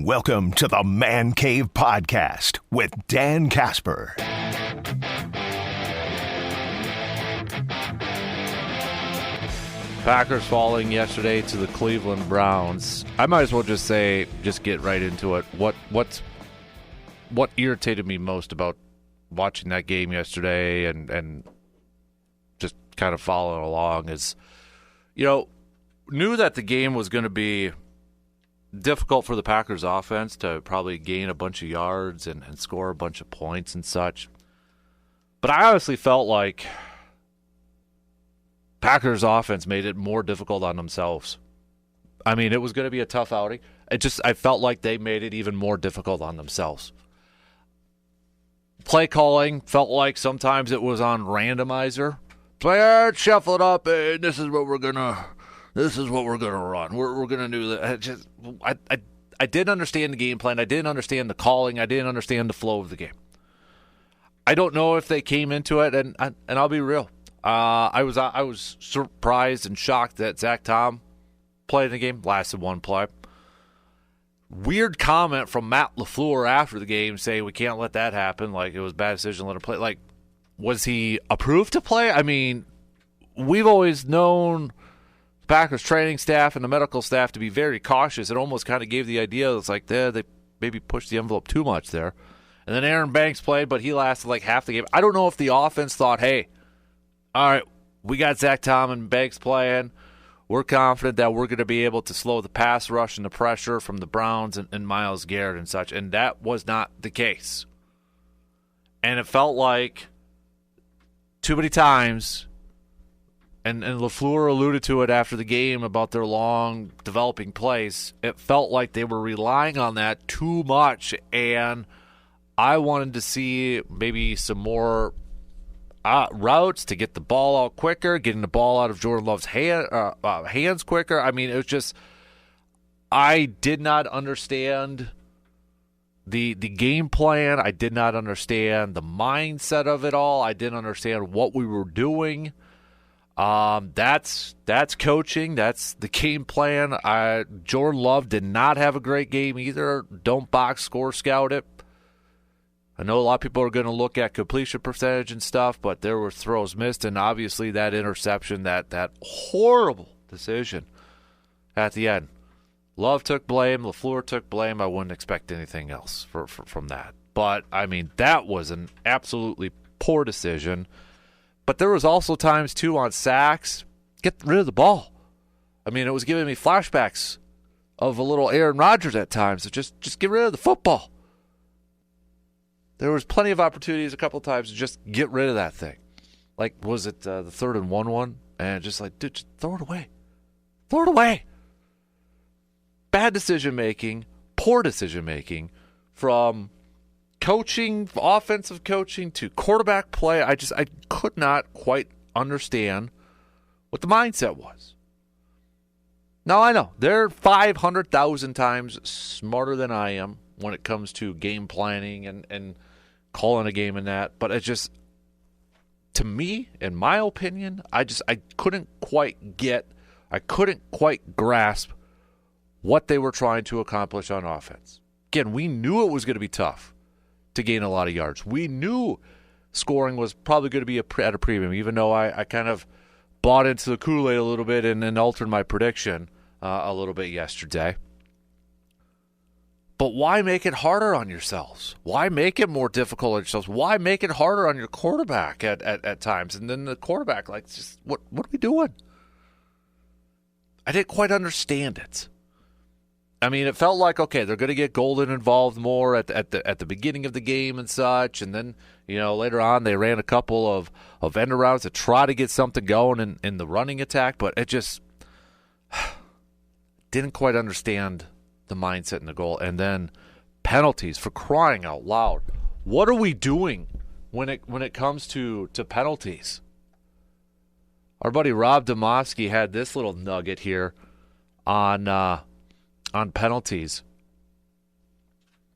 Welcome to the Man Cave Podcast with Dan Casper. Packers falling yesterday to the Cleveland Browns. I might as well just get right into it. What irritated me most about watching that game yesterday and just kind of following along is, knew that the game was going to be difficult for the Packers offense to probably gain a bunch of yards and score a bunch of points and such. But I honestly felt like Packers offense made it more difficult on themselves. I mean, it was going to be a tough outing. I felt like they made it even more difficult on themselves. Play calling felt like sometimes it was on randomizer. Play, shuffle it up, and this is what we're gonna run. We're gonna do that. I didn't understand the game plan. I didn't understand the calling. I didn't understand the flow of the game. I don't know if they came into it, and I'll be real. I was surprised and shocked that Zach Tom played the game. Lasted one play. Weird comment from Matt LaFleur after the game saying we can't let that happen. Like it was a bad decision to let him play. Like, was he approved to play? I mean, we've always known Packers training staff and the medical staff to be very cautious. It almost kind of gave the idea it's like they maybe pushed the envelope too much there. And then Aaron Banks played, but he lasted like half the game. I don't know if the offense thought, hey, all right, we got Zach Tom and Banks playing. We're confident that we're going to be able to slow the pass rush and the pressure from the Browns and Myles Garrett and such. And that was not the case. And it felt like too many times, and LaFleur alluded to it after the game about their long developing plays, it felt like they were relying on that too much. And I wanted to see maybe some more routes to get the ball out quicker, getting the ball out of Jordan Love's hands quicker. I mean, it was just I did not understand the game plan. I did not understand the mindset of it all. I didn't understand what we were doing. That's coaching. That's the game plan. Jordan Love did not have a great game either. Don't box score scout it. I know a lot of people are going to look at completion percentage and stuff, but there were throws missed, and obviously that interception, that horrible decision at the end. Love took blame. LaFleur took blame. I wouldn't expect anything else from that. But, I mean, that was an absolutely poor decision. But there was also times, too, on sacks, get rid of the ball. I mean, it was giving me flashbacks of a little Aaron Rodgers at times. So just get rid of the football. There was plenty of opportunities a couple times to just get rid of that thing. Like, was it the 3rd and 1? And just like, dude, just throw it away. Throw it away. Bad decision-making, poor decision-making from coaching, offensive coaching to quarterback play. I could not quite understand what the mindset was. Now, I know they're 500,000 times smarter than I am when it comes to game planning and calling a game and that. But it just, to me, in my opinion, I couldn't quite grasp what they were trying to accomplish on offense. Again, we knew it was going to be tough to gain a lot of yards. We knew scoring was probably going to be at a premium, even though I kind of bought into the Kool-Aid a little bit and altered my prediction a little bit yesterday. But why make it harder on yourselves? Why make it more difficult on yourselves? Why make it harder on your quarterback at times? And then the quarterback, like, just what are we doing? I didn't quite understand it. I mean, it felt like, okay, they're going to get Golden involved more at the beginning of the game and such, and then later on they ran a couple of end arounds to try to get something going in the running attack, but it just didn't quite understand the mindset and the goal. And then penalties, for crying out loud. What are we doing when it comes to penalties? Our buddy Rob Demovsky had this little nugget here on penalties.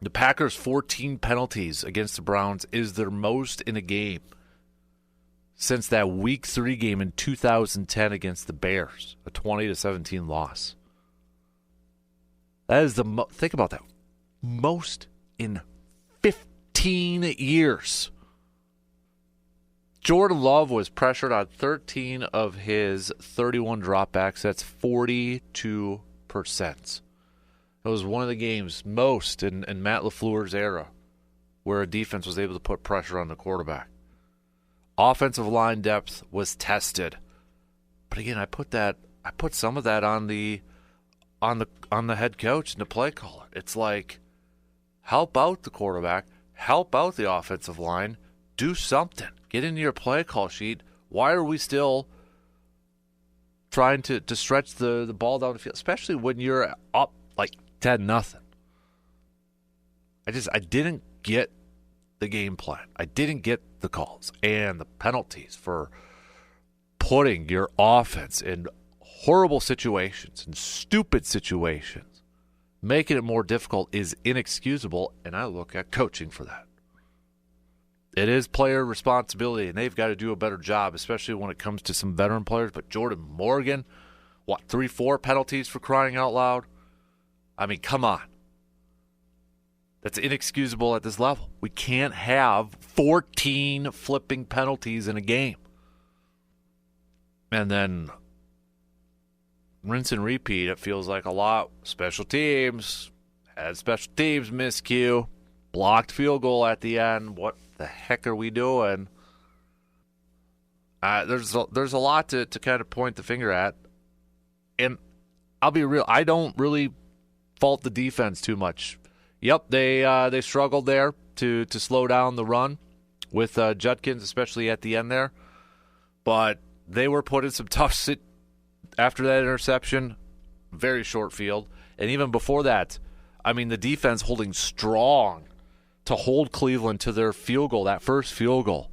The Packers' 14 penalties against the Browns is their most in a game since that Week 3 game in 2010 against the Bears, a 20-17 loss. That is think about that. Most in 15 years. Jordan Love was pressured on 13 of his 31 dropbacks. That's 42%. It was one of the games most in Matt LaFleur's era where a defense was able to put pressure on the quarterback. Offensive line depth was tested. But again, I put some of that on the head coach and the play caller. It's like, help out the quarterback, help out the offensive line, do something. Get into your play call sheet. Why are we still trying to stretch the ball down the field, especially when you're up like 10-0? I didn't get the game plan. I didn't get the calls and the penalties for putting your offense in horrible situations and stupid situations. Making it more difficult is inexcusable, and I look at coaching for that. It is player responsibility, and they've got to do a better job, especially when it comes to some veteran players. But Jordan Morgan, 3-4 penalties for crying out loud? I mean, come on. That's inexcusable at this level. We can't have 14 flipping penalties in a game. And then rinse and repeat, it feels like a lot. Special teams, had special teams miscue, blocked field goal at the end. What the heck are we doing? There's a lot to kind of point the finger at. And I'll be real, I don't really fault the defense too much. Yep, they struggled there to slow down the run with Judkins, especially at the end there. But they were put in some tough after that interception, very short field. And even before that, I mean, the defense holding strong to hold Cleveland to their field goal, that first field goal.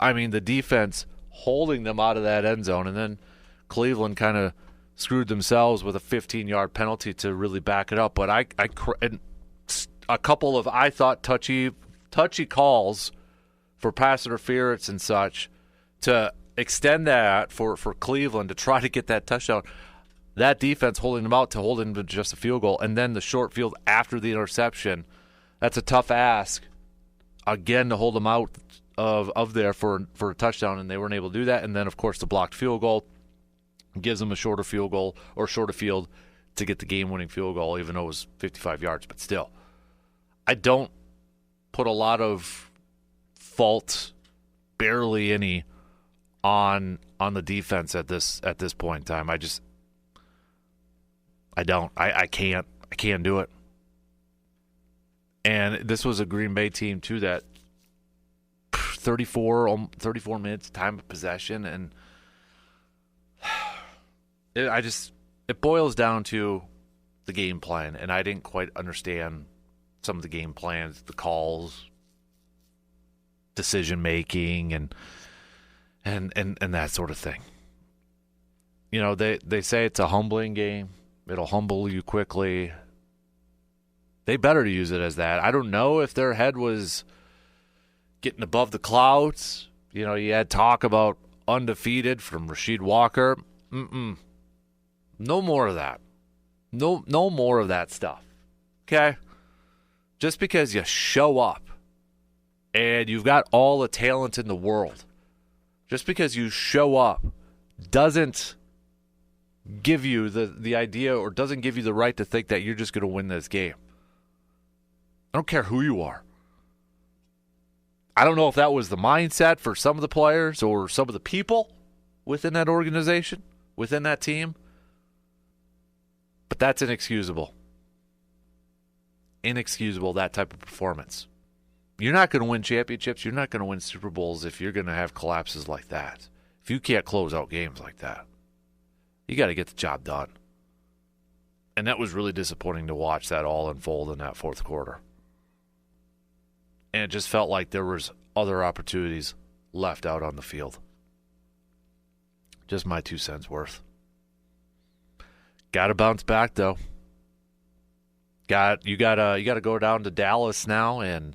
I mean, the defense holding them out of that end zone, and then Cleveland kind of screwed themselves with a 15-yard penalty to really back it up. But and a couple of, I thought, touchy calls for pass interference and such to extend that for Cleveland to try to get that touchdown. That defense holding them out to hold them to just a field goal, and then the short field after the interception. That's a tough ask, again, to hold them out of there for a touchdown, and they weren't able to do that. And then, of course, the blocked field goal gives them a shorter field goal or shorter field to get the game-winning field goal, even though it was 55 yards. But still, I don't put a lot of fault, barely any, on the defense at this point in time. I can't do it. And this was a Green Bay team, too, that 34 minutes time of possession, and it boils down to the game plan, and I didn't quite understand some of the game plans, the calls, decision making, and that sort of thing. You know, they say it's a humbling game. It'll humble you quickly. They better use it as that. I don't know if their head was getting above the clouds. You know, you had talk about undefeated from Rasheed Walker. No more of that. No more of that stuff. Okay? Just because you show up and you've got all the talent in the world, just because you show up doesn't give you the idea, or doesn't give you the right to think that you're just going to win this game. I don't care who you are. I don't know if that was the mindset for some of the players or some of the people within that organization, within that team. But that's inexcusable. Inexcusable, that type of performance. You're not going to win championships. You're not going to win Super Bowls if you're going to have collapses like that. If you can't close out games like that, you got to get the job done. And that was really disappointing to watch that all unfold in that fourth quarter. And it just felt like there was other opportunities left out on the field. Just my 2 cents worth. Got to bounce back though. You gotta go down to Dallas now, and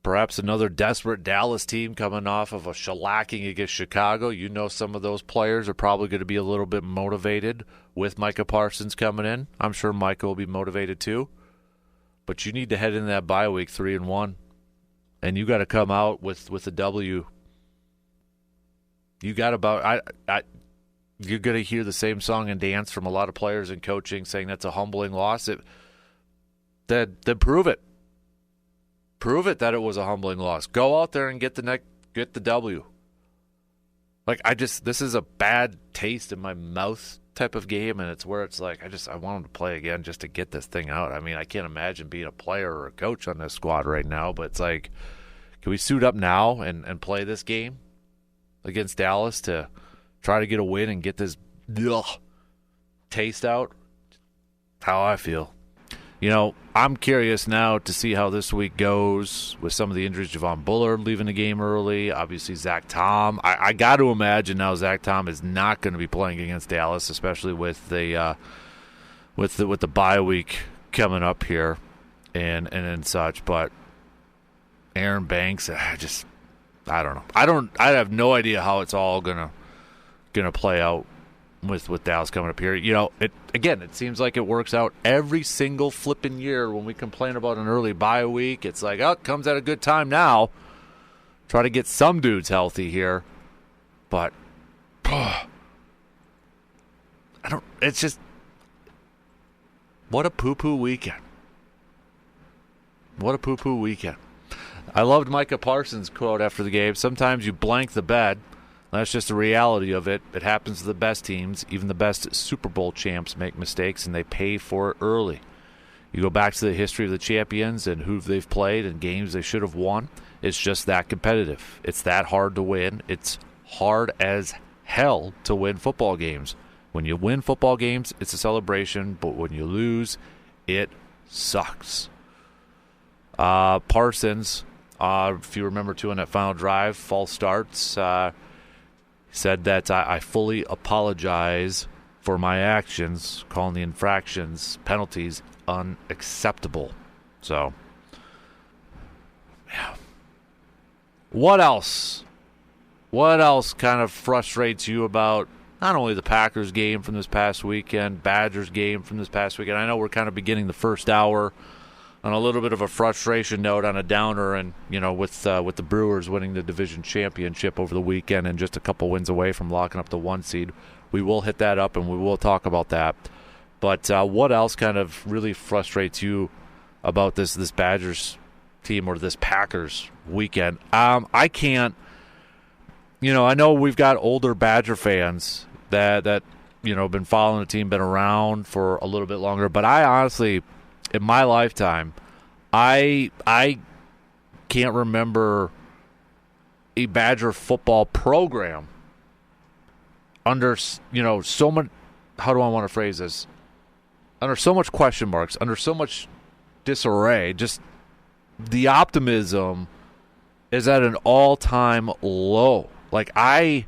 perhaps another desperate Dallas team coming off of a shellacking against Chicago. You know, some of those players are probably going to be a little bit motivated with Micah Parsons coming in. I'm sure Micah will be motivated too. but you need to head into that bye week 3-1, and you got to come out with a W. You got about you're going to hear the same song and dance from a lot of players and coaching saying that's a humbling loss. Then prove it. Prove it that it was a humbling loss. Go out there and get the W. This is a bad taste in my mouth type of game, and it's where it's like I want them to play again just to get this thing out. I mean, I can't imagine being a player or a coach on this squad right now, but it's like, can we suit up now and play this game against Dallas to try to get a win and get this taste out? How I feel. I'm curious now to see how this week goes with some of the injuries. Javon Bullard leaving the game early. Obviously, Zach Tom. I got to imagine now Zach Tom is not going to be playing against Dallas, especially with the bye week coming up here and such. But Aaron Banks, I don't know. I have no idea how it's all gonna play out with Dallas coming up here. It seems like it works out every single flipping year when we complain about an early bye week. It's like, it comes at a good time now. Try to get some dudes healthy here. But it's just, what a poo-poo weekend. What a poo-poo weekend. I loved Micah Parsons' quote after the game. Sometimes you blank the bed. That's just the reality of it. It happens to the best teams. Even the best Super Bowl champs make mistakes, and they pay for it early. You go back to the history of the champions and who they've played and games they should have won. It's just that competitive. It's that hard to win. It's hard as hell to win football games. When you win football games, it's a celebration, but when you lose, it sucks. Parsons, if you remember too, on that final drive, false starts, said that I fully apologize for my actions, calling the infractions, penalties, unacceptable. So, yeah. What else? What else kind of frustrates you about not only the Packers game from this past weekend, Badgers game from this past weekend? I know we're kind of beginning the first hour on a little bit of a frustration note, on a downer, and with the Brewers winning the division championship over the weekend and just a couple wins away from locking up the 1 seed. We will hit that up and we will talk about that. But what else kind of really frustrates you about this Badgers team or this Packers weekend? I can't. I know we've got older Badger fans that have been following the team, been around for a little bit longer, but I honestly, in my lifetime, I can't remember a Badger football program under so much. How do I want to phrase this? Under so much question marks, under so much disarray. Just the optimism is at an all-time low. Like I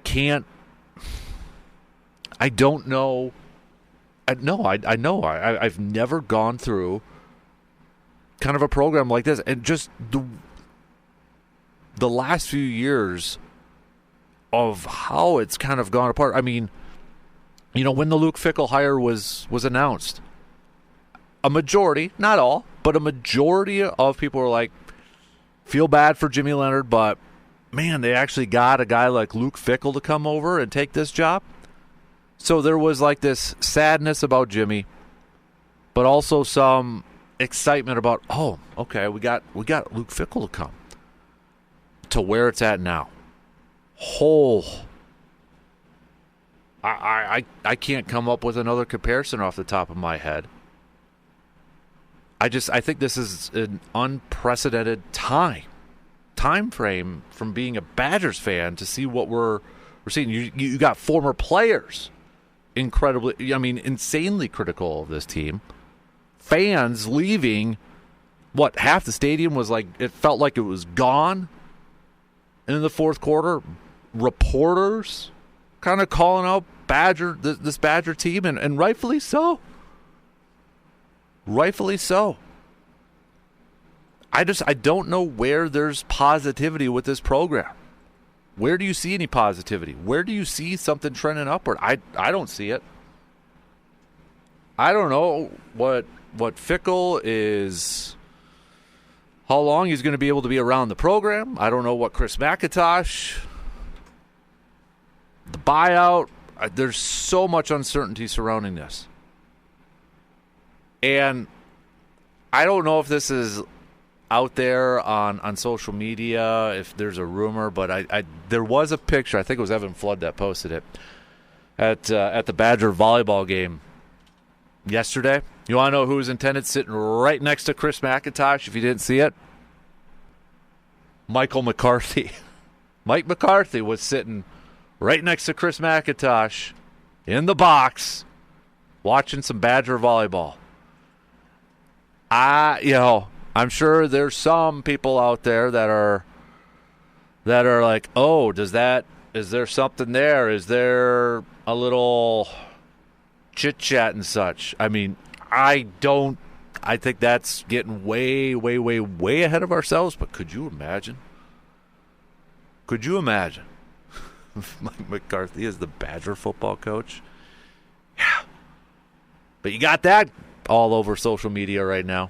can't. I don't know. I know. I've never gone through kind of a program like this, and just the last few years of how it's kind of gone apart. I mean, when the Luke Fickell hire was announced, a majority, not all, but a majority of people were like, feel bad for Jimmy Leonhard, but man, they actually got a guy like Luke Fickell to come over and take this job. So there was like this sadness about Jimmy, but also some excitement about, oh, okay, we got Luke Fickell to come to where it's at now. I can't come up with another comparison off the top of my head. I think this is an unprecedented time frame from being a Badgers fan to see what we're seeing. You got former players insanely critical of this team. Fans leaving, half the stadium was like, it felt like it was gone in the fourth quarter. Reporters kind of calling out this Badger team, and rightfully so. Rightfully so. I don't know where there's positivity with this program. Where do you see any positivity? Where do you see something trending upward? I don't see it. I don't know what what Fickle is, how long he's going to be able to be around the program. I don't know what Chris McIntosh, the buyout. There's so much uncertainty surrounding this. And I don't know if this is out there on social media, if there's a rumor, but there was a picture, I think it was Evan Flood that posted it, at the Badger volleyball game yesterday. You want to know who was intended sitting right next to Chris McIntosh if you didn't see it? Michael McCarthy. Mike McCarthy was sitting right next to Chris McIntosh in the box watching some Badger volleyball. I'm sure there's some people out there that are like, oh, is there something there? Is there a little chit chat and such? I mean, I think that's getting way, way, way, way ahead of ourselves, but could you imagine? Mike McCarthy is the Badger football coach? Yeah. But you got that all over social media right now.